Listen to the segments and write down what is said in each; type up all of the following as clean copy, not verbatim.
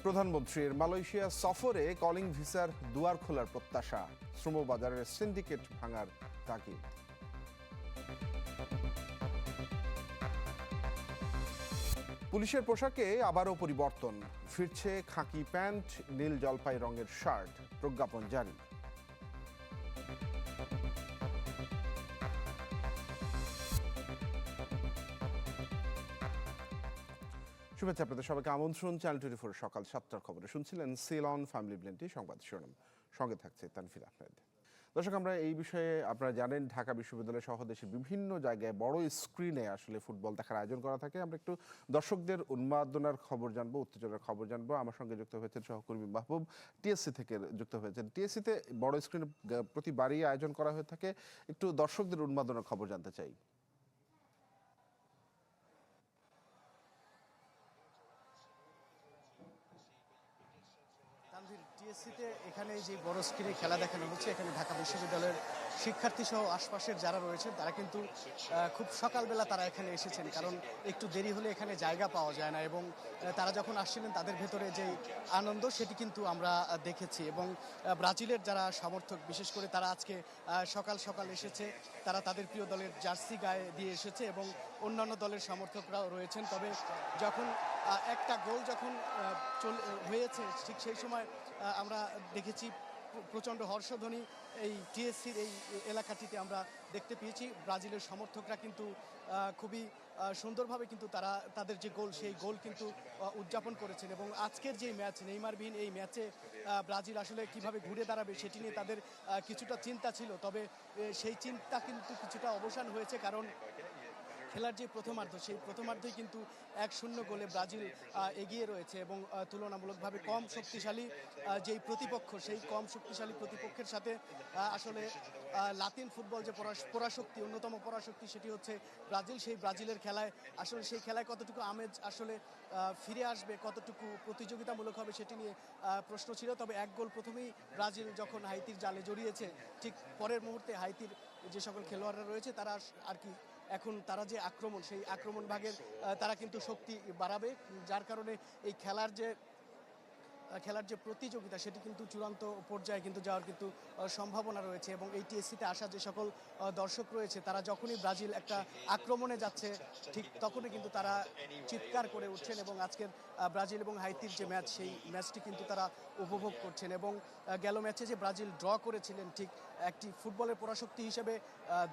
প্রধানমন্ত্রীর মালয়েশিয়া সফরে কলিং ভিসার দুয়ার খোলার প্রত্যাশা, শ্রমবাজারের সিন্ডিকেট ভাঙার তাগিদ। পুলিশের পোশাকে আবারও পরিবর্তন, ফিরছে খাকি প্যান্ট, নীল জলপাই রঙের শার্ট, প্রজ্ঞাপন জারি। শুভেচ্ছা, আপনাদের সবাইকে আমন্ত্রণ চ্যানেল 24 সকাল 7টার খবরে। শুনছিলেন সিলন ফ্যামিলি ব্লেন্ডি সংবাদ শিরোনাম, সঙ্গে থাকছে তানফির আহমেদ। দর্শক, আমরা এই বিষয়ে আপনারা জানেন ঢাকা বিশ্ববিদ্যালয় সহ দেশের বিভিন্ন জায়গায় বড় স্ক্রিনে আসলে ফুটবল দেখার আয়োজন করা থাকে। আমরা একটু দর্শকদের উন্মাদনার খবর জানবো, উত্তেজনার খবর জানবো। আমার সঙ্গে যুক্ত হয়েছেন সহকর্মী মাহবুব, টিএসসি থেকে যুক্ত হয়েছেন। টিএসসিতে বড় স্ক্রিনে প্রতিবারই আয়োজন করা হয়ে থাকে, একটু দর্শকদের উন্মাদনার খবর জানতে চাই। টিএসসিতে এখানে যে বড় স্ক্রিনে খেলা দেখানো হচ্ছে, এখানে ঢাকা বিশ্ববিদ্যালয়ের শিক্ষার্থী সহ আশপাশের যারা রয়েছেন তারা কিন্তু খুব সকালবেলা তারা এখানে এসেছেন, কারণ একটু দেরি হলে এখানে জায়গা পাওয়া যায় না। এবং তারা যখন আসছিলেন তাদের ভেতরে যে আনন্দ সেটি কিন্তু আমরা দেখেছি। এবং ব্রাজিলের যারা সমর্থক বিশেষ করে তারা আজকে সকাল সকাল এসেছে, তারা তাদের প্রিয় দলের জার্সি গায়ে দিয়ে এসেছে এবং অন্যান্য দলের সমর্থকরাও রয়েছেন। তবে যখন একটা গোল যখন হয়েছে ঠিক সেই সময় আমরা দেখেছি প্রচণ্ড হর্ষধ্বনি এই টিএসসির এই এলাকাটিতে আমরা দেখতে পেয়েছি। ব্রাজিলের সমর্থকরা কিন্তু খুবই সুন্দরভাবে কিন্তু তারা তাদের যে গোল সেই গোল কিন্তু উদযাপন করেছেন। এবং আজকের যে ম্যাচ, নেইমারবিহীন এই ম্যাচে ব্রাজিল আসলে কিভাবে ঘুরে দাঁড়াবে সেটি নিয়ে তাদের কিছুটা চিন্তা ছিল। তবে সেই চিন্তা কিন্তু কিছুটা অবসান হয়েছে, কারণ খেলার যে প্রথমার্ধ সেই প্রথমার্ধেই কিন্তু 1-0 গোলে ব্রাজিল এগিয়ে রয়েছে। এবং তুলনামূলকভাবে কম শক্তিশালী যেই প্রতিপক্ষ, সেই কম শক্তিশালী প্রতিপক্ষের সাথে আসলে লাতিন ফুটবল যে পরাশক্তি, অন্যতম পরাশক্তি সেটি হচ্ছে ব্রাজিল। সেই ব্রাজিলের খেলায় আসলে সেই খেলায় কতটুকু আমেজ আসলে ফিরে আসবে, কতটুকু প্রতিযোগিতামূলক হবে সেটি নিয়ে প্রশ্ন ছিল। তবে এক গোল প্রথমেই ব্রাজিল যখন হাইতির জালে জড়িয়েছে, ঠিক পরের মুহূর্তে হাইতির যে সকল খেলোয়াড়রা রয়েছে তারা আর কি এখন তারা যে আক্রমণ, সেই আক্রমণ ভাগের তারা কিন্তু শক্তি বাড়াবে, যার কারণে এই খেলার যে প্রতিযোগিতা সেটি কিন্তু চূড়ান্ত পর্যায়ে কিন্তু যাওয়ার কিন্তু সম্ভাবনা রয়েছে। এবং এই টিএসসিতে আসা যে সকল দর্শক রয়েছে তারা যখনই ব্রাজিল একটা আক্রমণে যাচ্ছে ঠিক তখনই কিন্তু তারা চিৎকার করে উঠছেন এবং আজকের ব্রাজিল এবং হাইতির যে ম্যাচ সেই ম্যাচটি কিন্তু তারা উপভোগ করছেন। এবং গেল ম্যাচে যে ব্রাজিল ড্র করেছিলেন, ঠিক একটি ফুটবলের পরাশক্তি হিসেবে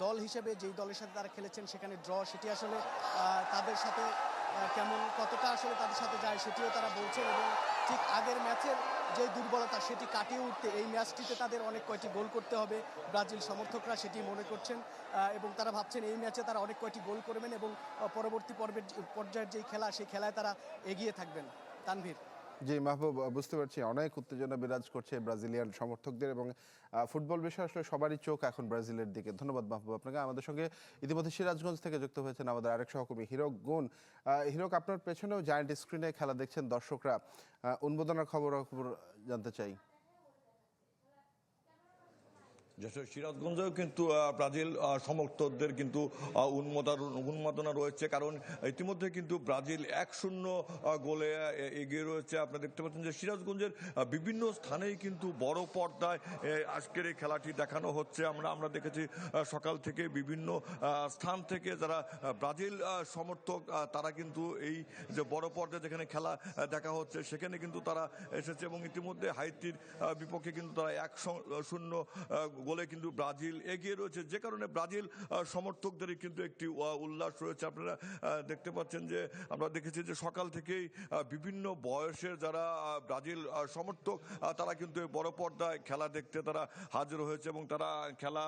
দল হিসেবে যেই দলের সাথে তারা খেলেছেন সেখানে ড্র, সেটি আসলে তাদের সাথে কেমন কতটা আসলে তাদের সাথে যায় সেটিও তারা বলছেন। এবং ঠিক আগের ম্যাচের যে দুর্বলতা সেটি কাটিয়ে উঠতে এই ম্যাচটিতে তাদের অনেক কয়টি গোল করতে হবে, ব্রাজিল সমর্থকরা সেটি মনে করছেন। এবং তারা ভাবছেন এই ম্যাচে তারা অনেক কয়টি গোল করবেন এবং পরবর্তী পর্যায়ের যেই খেলা সেই খেলায় তারা এগিয়ে থাকবেন। তানভীর। জি মাহবুব, বুঝতে পারছি অনেক উত্তেজনা বিরাজ করছে ব্রাজিলিয়ান সমর্থকদের এবং ফুটবল বিষয়ে আসলে সবারই চোখ এখন ব্রাজিলের দিকে। ধন্যবাদ মাহবুব আপনাকে। আমাদের সঙ্গে ইতিমধ্যে সিরাজগঞ্জ থেকে যুক্ত হয়েছেন আমাদের আরেক সহকর্মী হিরক গুণ। হিরক, আপনার পেছনেও জায়ান্ট স্ক্রিনে খেলা দেখছেন দর্শকরা, উন্মোদনার খবর জানতে চাই। সিরাজগঞ্জেও কিন্তু ব্রাজিল সমর্থকদের কিন্তু উন্মাদনা রয়েছে, কারণ ইতিমধ্যে কিন্তু ব্রাজিল 1-0 গোলে এগিয়ে রয়েছে। আপনারা দেখতে পাচ্ছেন যে সিরাজগঞ্জের বিভিন্ন স্থানেই কিন্তু বড় পর্দায় আজকের এই খেলাটি দেখানো হচ্ছে। আমরা দেখেছি সকাল থেকে বিভিন্ন স্থান থেকে যারা ব্রাজিল সমর্থক তারা কিন্তু এই যে বড় পর্দায় যেখানে খেলা দেখা হচ্ছে সেখানে কিন্তু তারা এসেছে। এবং ইতিমধ্যে হাইতির বিপক্ষে কিন্তু তারা 1-0 গোলে কিন্তু ব্রাজিল এগিয়ে রয়েছে, যে কারণে ব্রাজিল সমর্থকদের কিন্তু একটি উল্লাস রয়েছে। আপনারা দেখতে পাচ্ছেন যে আমরা দেখেছি যে সকাল থেকেই বিভিন্ন বয়সের যারা ব্রাজিল সমর্থক তারা কিন্তু বড় পর্দায় খেলা দেখতে তারা হাজির হয়েছে এবং তারা খেলা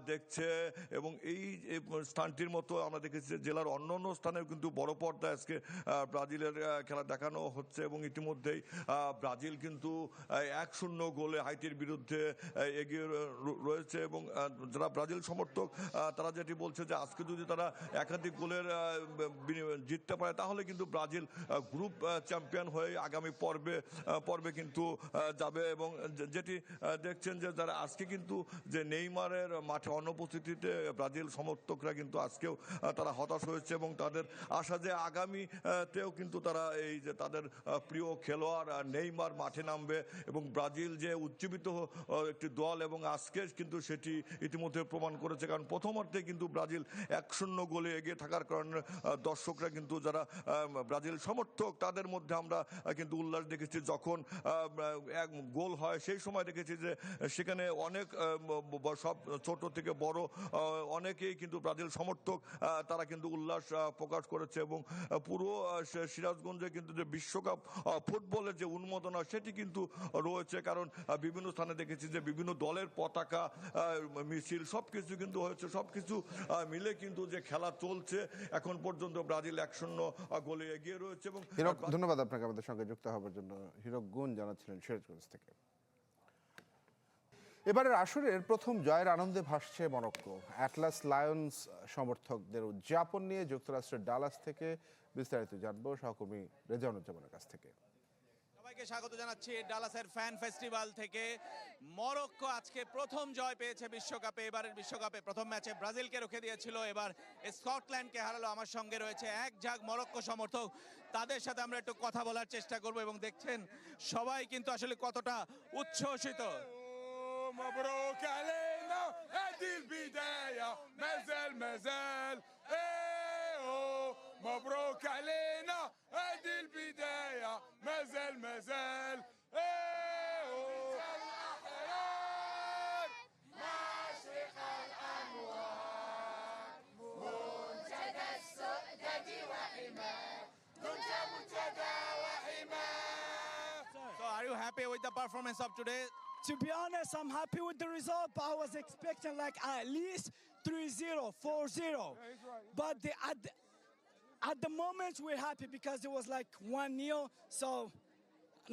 দেখছে। এবং এই স্থানটির মতো আমরা দেখেছি যে জেলার অন্য স্থানেও কিন্তু বড় পর্দায় আজকে ব্রাজিলের খেলা দেখানো হচ্ছে। এবং ইতিমধ্যেই ব্রাজিল কিন্তু 1-0 গোলে হাইতির বিরুদ্ধে এগিয়ে রয়েছে এবং যারা ব্রাজিল সমর্থক তারা যেটি বলছে যে আজকে যদি তারা একাধিক গোলের জিততে পারে তাহলে কিন্তু ব্রাজিল গ্রুপ চ্যাম্পিয়ন হয়ে আগামী পর্বে কিন্তু যাবে। এবং যেটি দেখছেন যে যারা আজকে কিন্তু যে নেইমারের মাঠে অনুপস্থিতিতে ব্রাজিল সমর্থকরা কিন্তু আজকেও তারা হতাশ হয়েছে এবং তাদের আশা যে আগামীতেও কিন্তু তারা এই যে তাদের প্রিয় খেলোয়াড় নেইমার মাঠে নামবে এবং ব্রাজিল যে উজ্জীবিত একটি দল এবং আজকে কিন্তু সেটি ইতিমধ্যে প্রমাণ করেছে। কারণ প্রথমার্ধে কিন্তু ব্রাজিল 1-0 গোলে এগিয়ে থাকার কারণে দর্শকরা কিন্তু যারা ব্রাজিল সমর্থক তাদের মধ্যে আমরা কিন্তু উল্লাস দেখেছি। যখন এক গোল হয় সেই সময় দেখেছি যে সেখানে অনেক সব ছোট থেকে বড় অনেকেই কিন্তু ব্রাজিল সমর্থক তারা কিন্তু উল্লাস প্রকাশ করেছে এবং পুরো সিরাজগঞ্জে কিন্তু যে বিশ্বকাপ ফুটবলের যে উন্মাদনা সেটি কিন্তু রয়েছে। কারণ বিভিন্ন স্থানে দেখেছি যে বিভিন্ন দলের পতাকা মিছিল সবকিছু কিন্তু হয়েছে, সবকিছু মিলে কিন্তু যে খেলা চলছে এখন পর্যন্ত ব্রাজিল 1-0 গোলে এগিয়ে রয়েছে। এবং হিরক, ধন্যবাদ আপনাকে আমাদের সঙ্গে যুক্ত হওয়ার জন্য। হিরক গুণ জানাচ্ছিলেন সিরাজগঞ্জ থেকে। এবারের আসরের প্রথম জয়ের আনন্দে ভাসছে মরক্কো। অ্যাটলাস লায়ন্স সমর্থকদের উদযাপন নিয়ে যুক্তরাষ্ট্রের ডালাস থেকে বিস্তারিত জানবো সহকর্মী রেজাউনুজ্জামানের কাছ থেকে। সবাইকে স্বাগত জানাচ্ছি ডালাসের ফ্যান ফেস্টিভ্যাল থেকে। মরক্কো আজকে প্রথম জয় পেয়েছে বিশ্বকাপে। এবারের বিশ্বকাপে প্রথম ম্যাচে ব্রাজিলকে রুখে দিয়েছিল, এবার স্কটল্যান্ডকে হারালো। আমার সঙ্গে রয়েছে এক ঝাঁক মরক্কো সমর্থক, তাদের সাথে আমরা একটু কথা বলার চেষ্টা করব এবং দেখছেন সবাই কিন্তু আসলে কতটা উচ্ছ্বসিত। مبروك علينا هذه البداية مازال مبروك علينا هذه البداية مازال الأحرار مشرق الأنوار منتدى السؤدد وحماه منتدى وحماه. So are you happy with the performance of today? To be honest, I'm happy with the result, but I was expecting like at least 3-0, 4-0. But at the moment, we're happy because it was like 1-0, so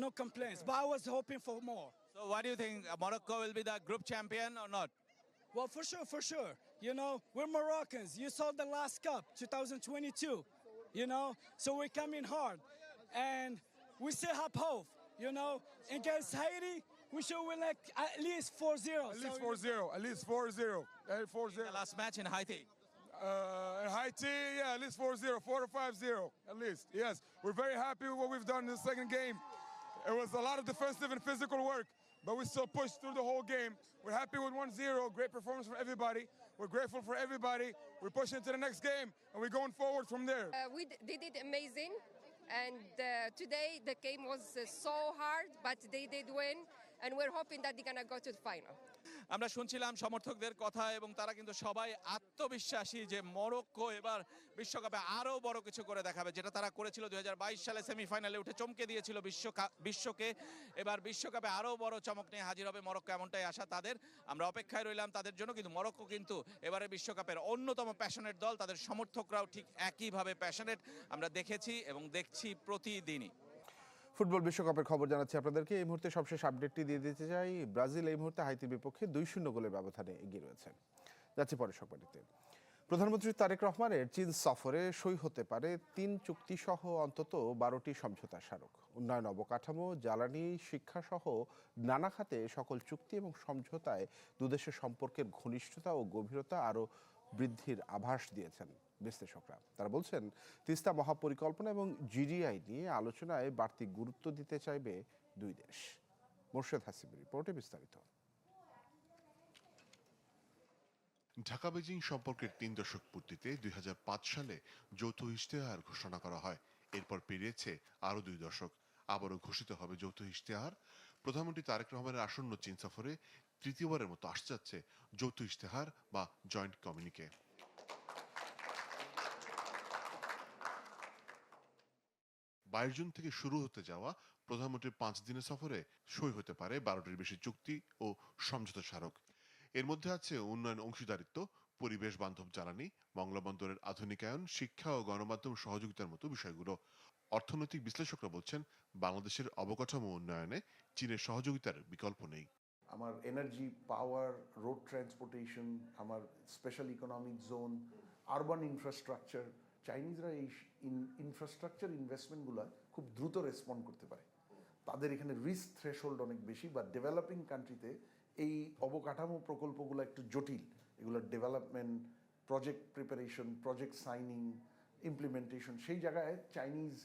no complaints. But I was hoping for more. So what do you think? Morocco will be the group champion or not? Well, for sure. You know, we're Moroccans. You saw the last cup, 2022. You know, so we're coming hard, and we still have hope. You know, against Haiti, we should win like at least 4-0. At least 4-0. At least 4-0. 4-0. The last match in Haiti. In Haiti, yeah, at least 4-0, 4 or 5-0, at least. Yes, we're very happy with what we've done in the second game. It was a lot of defensive and physical work, but we still pushed through the whole game. We're happy with 1-0. Great performance from everybody. We're grateful for everybody. We're pushing to the next game, and we're going forward from there. They did amazing, and today the game was so hard, but they did win, and we're hoping that they're gonna go to the final. আমরা শুনছিলাম সমর্থকদের কথা এবং তারা কিন্তু সবাই আত্মবিশ্বাসী যে মরক্কো এবার বিশ্বকাপে আরো বড় কিছু করে দেখাবে, যেটা তারা করেছিল 2022 সালে সেমিফাইনালে উঠে চমকে দিয়েছিল বিশ্বকে। এবার বিশ্বকাপে আরো বড় চমক নিয়ে হাজির হবে মরক্কো, এমনটাই আশা তাদের। আমরা অপেক্ষায় রইলাম তাদের জন্য। কিন্তু মরক্কো কিন্তু এবারে বিশ্বকাপের অন্যতম প্যাশনেট দল, তাদের সমর্থকরাও ঠিক একইভাবে প্যাশনেট আমরা দেখেছি এবং দেখছি প্রতিদিনই। ফুটবল বিশ্বকাপের খবর জানাচ্ছি আপনাদেরকে। এই মুহূর্তে সবশেষ আপডেটটি দিয়ে দিতে চাই। ব্রাজিল এই মুহূর্তে হাইতির বিপক্ষে 2-0 গোলের ব্যবধানে এগিয়ে রয়েছে। যাচ্ছে পরের সংবাদটিতে। প্রধানমন্ত্রী তারেক রহমানের চীন সফরে সই হতে পারে 3 চুক্তি সহ অন্তত 12টি সমঝোতা স্মারক। উন্নয়ন, অবকাঠামো, জ্বালানি, শিক্ষা সহ নানা খাতে সকল চুক্তি এবং সমঝোতায় দুদেশের সম্পর্কের ঘনিষ্ঠতা ও গভীরতা আরও বৃদ্ধির আভাস দিয়েছেন বিশ্লেষকরা। তারা বলছেন তিস্তা মহাপরিকল্পনা এবং জিডিআই নিয়ে আলোচনায় বাড়তি গুরুত্ব দিতে চাইবে দুই দেশ। মোর্শেদ হাসিবের রিপোর্টে বিস্তারিত। ঢাকা বেজিং সম্পর্কের 3 দশক পূর্তিতে 2005 সালে যৌথ ইশতেহার ঘোষণা করা হয়। এরপর পেরিয়েছে আরও 2 দশক। আবারও ঘোষিত হবে যৌথ ইশতেহার। প্রধানমন্ত্রী তারেক রহমানের আসন্ন চীন সফরে তৃতীয়বারের মতো আসতে যাচ্ছে যৌথ ইশতেহার বা জয়েন্ট কমিউনিকে। 22 জুন থেকে শুরু হতে যাওয়া প্রধানমন্ত্রীর 5 দিনের সফরে সই হতে পারে 12টির বেশি চুক্তি ও সমঝোতা স্মারক। এর মধ্যে আছে উন্নয়ন অংশীদারিত্ব, পরিবেশ বান্ধব জ্বালানি, বন্দরের আধুনিকায়ন, শিক্ষা ও গণমাধ্যম সহযোগিতার মতো বিষয়গুলো। অর্থনৈতিক বিশ্লেষকরা বলছেন বাংলাদেশের অবকাঠামো উন্নয়নে চীনের সহযোগিতার বিকল্প নেই। আমার এনার্জি, পাওয়ার, রোড ট্রান্সপোর্টেশন, আমার special economic zone, urban infrastructure, চাইনিজরা এই ইনফ্রাস্ট্রাকচার ইনভেস্টমেন্টগুলো খুব দ্রুত রেসপন্ড করতে পারে। তাদের এখানে রিস্ক থ্রেশহোল্ড অনেক বেশি, বা ডেভেলপিং কান্ট্রিতে এই অবকাঠামো প্রকল্পগুলো একটু জটিল। এগুলোর development, project preparation, project signing, implementation, সেই জায়গায় চাইনিজ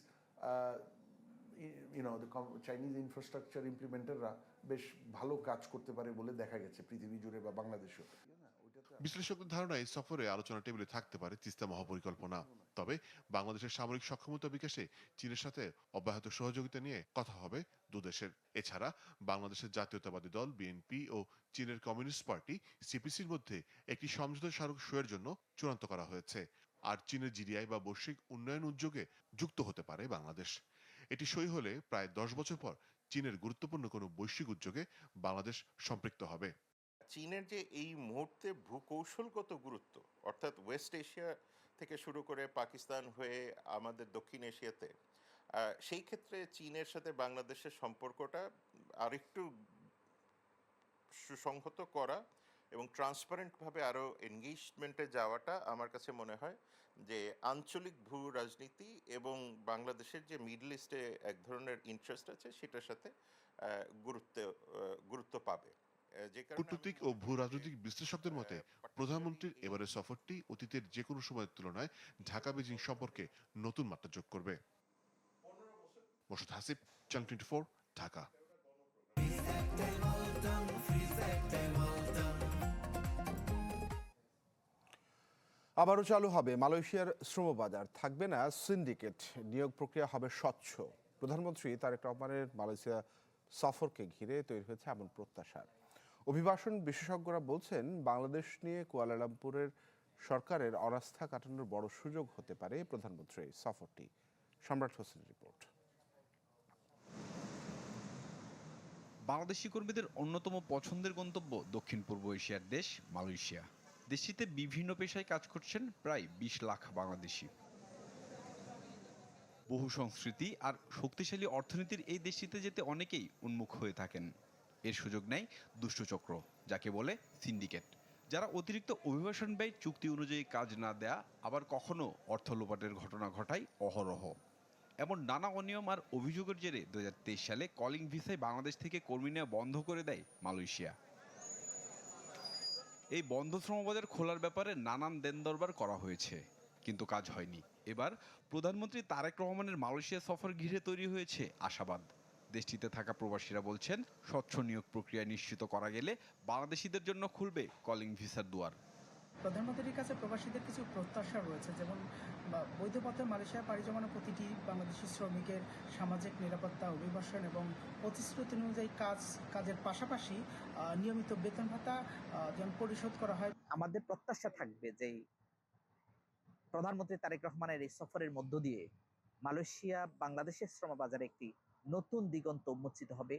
চাইনিজ ইনফ্রাস্ট্রাকচার ইমপ্লিমেন্টাররা বেশ ভালো কাজ করতে পারে বলে দেখা গেছে পৃথিবী জুড়ে বা বাংলাদেশেও। বিশ্লেষকদের ধারণা এই সফরে আলোচনা টেবিলে থাকতে পারে তিস্তা মহাপরিকল্পনা। তবে বাংলাদেশের সামরিক সক্ষমতা বিকাশে চীনের সাথে অব্যাহত সহযোগিতা নিয়ে কথা হবে দুদেশের। এছাড়া বাংলাদেশের জাতীয়তাবাদী দল বিএনপি ও চীনের কমিউনিস্ট পার্টি সিপিসির মধ্যে একটি সমঝোতা স্মারক সইয়ের জন্য চূড়ান্ত করা হয়েছে। আর চীনের জিডিআই বা বৈশ্বিক উন্নয়ন উদ্যোগে যুক্ত হতে পারে বাংলাদেশ। এটি সই হলে প্রায় 10 বছর পর চীনের গুরুত্বপূর্ণ কোনো বৈশ্বিক উদ্যোগে বাংলাদেশ সম্পৃক্ত হবে। চীনের যে এই মুহূর্তে ভূকৌশলগত গুরুত্ব, অর্থাৎ ওয়েস্ট এশিয়া থেকে শুরু করে পাকিস্তান হয়ে আমাদের দক্ষিণ এশিয়াতে, সেই ক্ষেত্রে চীনের সাথে বাংলাদেশের সম্পর্কটা আরেকটু সুসংহত করা এবং ট্রান্সপারেন্টভাবে আরও এনগেজমেন্টে যাওয়াটা আমার কাছে মনে হয় যে আঞ্চলিক ভূ রাজনীতি এবং বাংলাদেশের যে মিডল ইস্টে এক ধরনের ইন্টারেস্ট আছে সেটার সাথে গুরুত্ব পাবে। কূটনৈতিক ও ভূ রাজনৈতিক বিশ্লেষকদের মতে প্রধানমন্ত্রীর এবারের সফরটি অতীতের যে কোনো সময়ের তুলনায় ঢাকা বেজিং সম্পর্কে নতুন মাত্রা যোগ করবে। মোর্শেদ হাসিব, চ্যানেল 24, ঢাকা। আবারও চালু হবে মালয়েশিয়ার শ্রমবাজার, থাকবে না সিন্ডিকেট, নিয়োগ প্রক্রিয়া হবে স্বচ্ছ। প্রধানমন্ত্রী তারেক রহমানের মালয়েশিয়া সফরকে ঘিরে তৈরি হয়েছে এমন প্রত্যাশার। অভিবাসন বিশেষজ্ঞরা বলছেন বাংলাদেশ নিয়ে কুয়ালালামপুরের সরকারের অনাস্থা কাটানোর বড় সুযোগ হতে পারে প্রধানমন্ত্রীর সফরটি। সম্রাট হোসেনের রিপোর্ট। বাংলাদেশি কর্মীদের অন্যতম পছন্দের গন্তব্য দক্ষিণ পূর্ব এশিয়ার দেশ মালয়েশিয়া। দেশটিতে বিভিন্ন পেশায় কাজ করছেন প্রায় 20 লাখ বাংলাদেশি। বহু সংস্কৃতি আর শক্তিশালী অর্থনীতির এই দেশটিতে যেতে অনেকেই উন্মুখ হয়ে থাকেন। এর সুযোগ নেয় দুষ্টচক্র, যাকে বলে সিন্ডিকেট, যারা অতিরিক্ত অভিবাসন ব্যয় চুক্তি অনুযায়ী কাজ না দেয়া, আবার কখনো অর্থ লোপাটের ঘটনা ঘটায় অহরহ। এমন নানা অনিয়ম আর অভিযোগের জেরে 2023 সালে কলিং ভিসায় বাংলাদেশ থেকে কর্মী নেওয়া বন্ধ করে দেয় মালয়েশিয়া। এই বন্ধ শ্রমবাজার খোলার ব্যাপারে নানান দেন দরবার করা হয়েছে, কিন্তু কাজ হয়নি। এবার প্রধানমন্ত্রী তারেক রহমানের মালয়েশিয়া সফর ঘিরে তৈরি হয়েছে আশাবাদ। দেশটিতে থাকা প্রবাসীরা বলছেন স্বচ্ছ নিয়োগ প্রক্রিয়া নিশ্চিত করা গেলে বাংলাদেশিদের জন্য খুলবে কলিং ভিসার দুয়ার। প্রধানমন্ত্রীর কাছে প্রবাসীদের কিছু প্রত্যাশা রয়েছে, যেমন বৈধ পথে মালয়েশিয়া পাড়ি জমানো প্রতিটি বাংলাদেশি শ্রমিকের সামাজিক নিরাপত্তা, অভিবাসন এবং প্রতিশ্রুতি অনুযায়ী কাজের পাশাপাশি নিয়মিত বেতন ভাতা যেন পরিশোধ করা হয়। আমাদের প্রত্যাশা থাকবে যে প্রধানমন্ত্রী তারেক রহমানের এই সফরের মধ্য দিয়ে মালয়েশিয়া বাংলাদেশের শ্রমবাজারে একটি নতুন দিগন্ত উন্মোচিত হবে,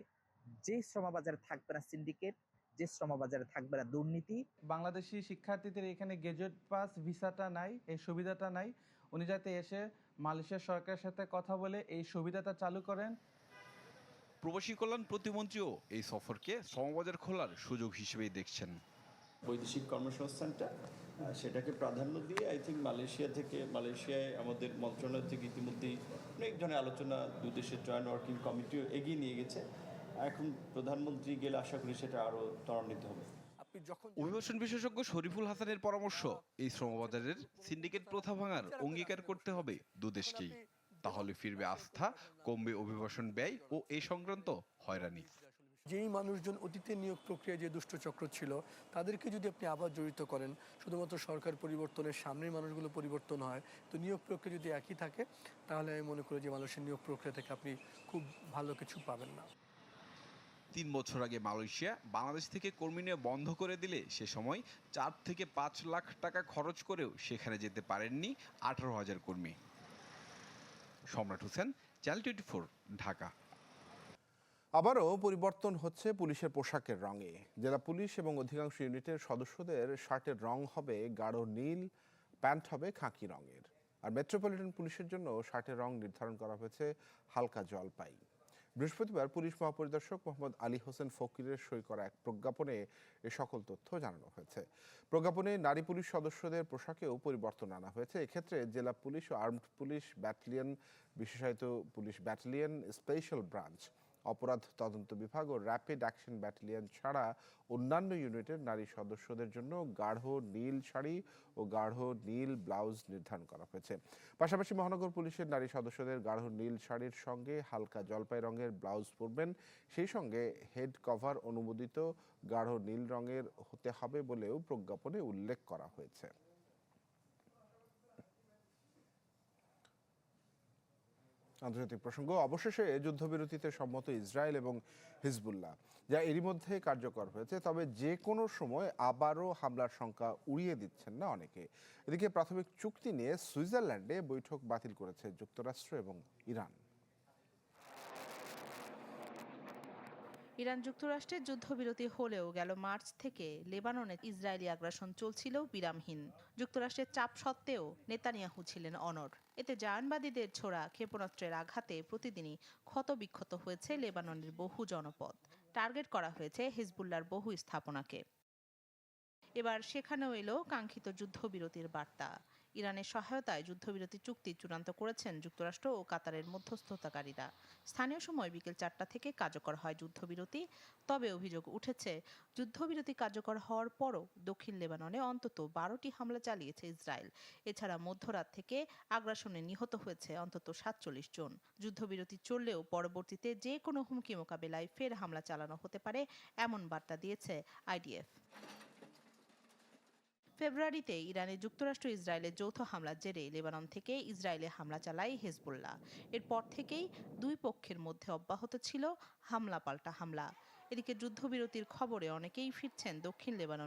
যে শ্রমবাজারে থাকবে না সিন্ডিকেট, যে শ্রমবাজারে থাকবে না দুর্নীতি। বাংলাদেশি শিক্ষার্থীদের এখানে গ্রাজুয়েট পাস ভিসাটা নাই, এই সুবিধাটা নাই। উনি যাতে এসে মালয়েশিয়া সরকারের সাথে কথা বলে এই সুবিধাটা চালু করেন। প্রবাসী কল্যাণ প্রতিমন্ত্রীও এই সফরকে শ্রমবাজার খোলার সুযোগ হিসেবেই দেখছেন। বৈদেশিক কর্মসংস্থানটা সেটাকে প্রাধান্য দিয়ে আই থিঙ্ক মালয়েশিয়ায় আমাদের মন্ত্রণালয় থেকে ইতিমধ্যেই অনেক ধরনের আলোচনা, দুই দেশের জয়েন্ট ওয়ার্কিং কমিটিও এগিয়ে নিয়ে গেছে। এখন প্রধানমন্ত্রী গেলে আশা করি সেটা আরও ত্বরান্বিত হবে। অভিবাসন বিশেষজ্ঞ শরীফুল হাসানের পরামর্শ, এই শ্রমবাজারের সিন্ডিকেট প্রথা ভাঙার অঙ্গীকার করতে হবে দুদেশকেই। তাহলে ফিরবে আস্থা, কমবে অভিবাসন ব্যয় ও এই সংক্রান্ত হয়রানি। যেই মানুষজন অতীতে নিয়োগ প্রক্রিয়ায় যে দুষ্টচক্র ছিল তাদেরকে যদি আপনি আবার জড়িত করেন, শুধুমাত্র সরকার পরিবর্তনের সামনের মানুষগুলো পরিবর্তন হয়, তো নিয়োগ প্রক্রিয়া যদি একই থাকে তাহলে আমি মনে করি যে মানুষের নিয়োগ প্রক্রিয়া থেকে আপনি খুব ভালো কিছু পাবেন না। 3 বছর আগে মালয়েশিয়া বাংলাদেশ থেকে কর্মী নিয়ে বন্ধ করে দিলে সে সময় 4 থেকে 5 লাখ টাকা খরচ করেও সেখানে যেতে পারেননি 18,000 কর্মী। সম্রাট হোসেন, চ্যানেল 24, ঢাকা। আবারও পরিবর্তন হচ্ছে পুলিশের পোশাকের রঙে। জেলা পুলিশ এবং অধিকাংশ ইউনিটের সদস্যদের শার্টের রং হবে গাঢ় নীল, প্যান্ট হবে খাকি রঙের। আর মেট্রোপলিটন পুলিশের জন্য শার্টের রং নির্ধারণ করা হয়েছে হালকা জলপাই। বৃহস্পতিবার পুলিশ মহাপরিদর্শক মোহাম্মদ আলী হোসেন ফকিরের সই করা এক প্রজ্ঞাপনে এ সকল তথ্য জানানো হয়েছে। প্রজ্ঞাপনে নারী পুলিশ সদস্যদের পোশাকেও পরিবর্তন আনা হয়েছে। এক্ষেত্রে জেলা পুলিশ ও আর্মড পুলিশ ব্যাটালিয়ন, বিশেষায়িত পুলিশ ব্যাটালিয়ন, স্পেশাল ব্রাঞ্চ, অপরাধ তদন্ত বিভাগ ও র্যাপিড অ্যাকশন ব্যাটালিয়ন ছাড়া অন্যান্য ইউনিটের নারী সদস্যদের জন্য গাঢ় নীল শাড়ি ও গাঢ় নীল ব্লাউজ নির্ধারণ করা হয়েছে। পাশাপাশি মহানগর পুলিশের নারী সদস্যদের গাঢ় নীল শাড়ির সঙ্গে হালকা জলপাই রঙের ব্লাউজ পরবেন। সেই সঙ্গে হেড কভার অনুমোদিত গাঢ় নীল রঙের হতে হবে বলেও প্রজ্ঞাপনে উল্লেখ করা হয়েছে। আন্তর্জাতিক প্রসঙ্গ, অবশেষে যুদ্ধবিরতিতে সম্মত ইসরায়েল এবং হিজবুল্লাহ, যা এরই মধ্যে কার্যকর হয়েছে। তবে যে কোনো সময় আবারও হামলার শঙ্কা উড়িয়ে দিচ্ছেন না অনেকে। এদিকে প্রাথমিক চুক্তি নিয়ে সুইজারল্যান্ডে বৈঠক বাতিল করেছে যুক্তরাষ্ট্র এবং ইরান। ইরান যুক্তরাষ্ট্রের যুদ্ধবিরতি হলেও গেল মার্চ থেকে লেবাননে ইসরায়েলি আগ্রাসন চলছিল বিরামহীন। যুক্তরাষ্ট্রের চাপ সত্ত্বেও নেতানিয়াহু ছিলেন অনড়। এতে জায়নবাদীদের ছোড়া ক্ষেপণাস্ত্রের আঘাতে প্রতিদিনই ক্ষতবিক্ষত হয়েছে লেবাননের বহু জনপদ। টার্গেট করা হয়েছে হিজবুল্লাহর বহু স্থাপনাকে। এবার সেখানেও এলো কাঙ্ক্ষিত যুদ্ধবিরতির বার্তা। ইরানের সহায়তায় যুদ্ধবিরতি চুক্তি চূড়ান্ত করেছেন যুক্তরাষ্ট্র ও কাতারের মধ্যস্থতাকারীরা। স্থানীয় সময় বিকেল 4টা থেকে কার্যকর হয় যুদ্ধবিরতি। তবে অভিযোগ উঠেছে, যুদ্ধবিরতি কার্যকর হওয়ার পরও দক্ষিণ লেবাননে অন্তত 12টি হামলা চালিয়েছে ইসরায়েল। এছাড়া মধ্যরাত থেকে আগ্রাসনে নিহত হয়েছে অন্তত 47 জন। যুদ্ধবিরতি চললেও পরবর্তীতে যে কোনো হুমকি মোকাবেলায় ফের হামলা চালানো হতে পারে, এমন বার্তা দিয়েছে আইডিএফ। ফেব্রুয়ারিতে ইরানে যুক্তরাষ্ট্র ইসরায়েলের যৌথ হামলার জেরে লেবানন থেকে ইসরায়েলে হামলা চালায় হিজবুল্লাহ। এরপর থেকেই দুই পক্ষের মধ্যে অব্যাহত ছিল হামলা পাল্টা হামলা। এদিকে যুদ্ধবিরতির খবরে অনেকেই ফিরছেন দক্ষিণ লেবাননে।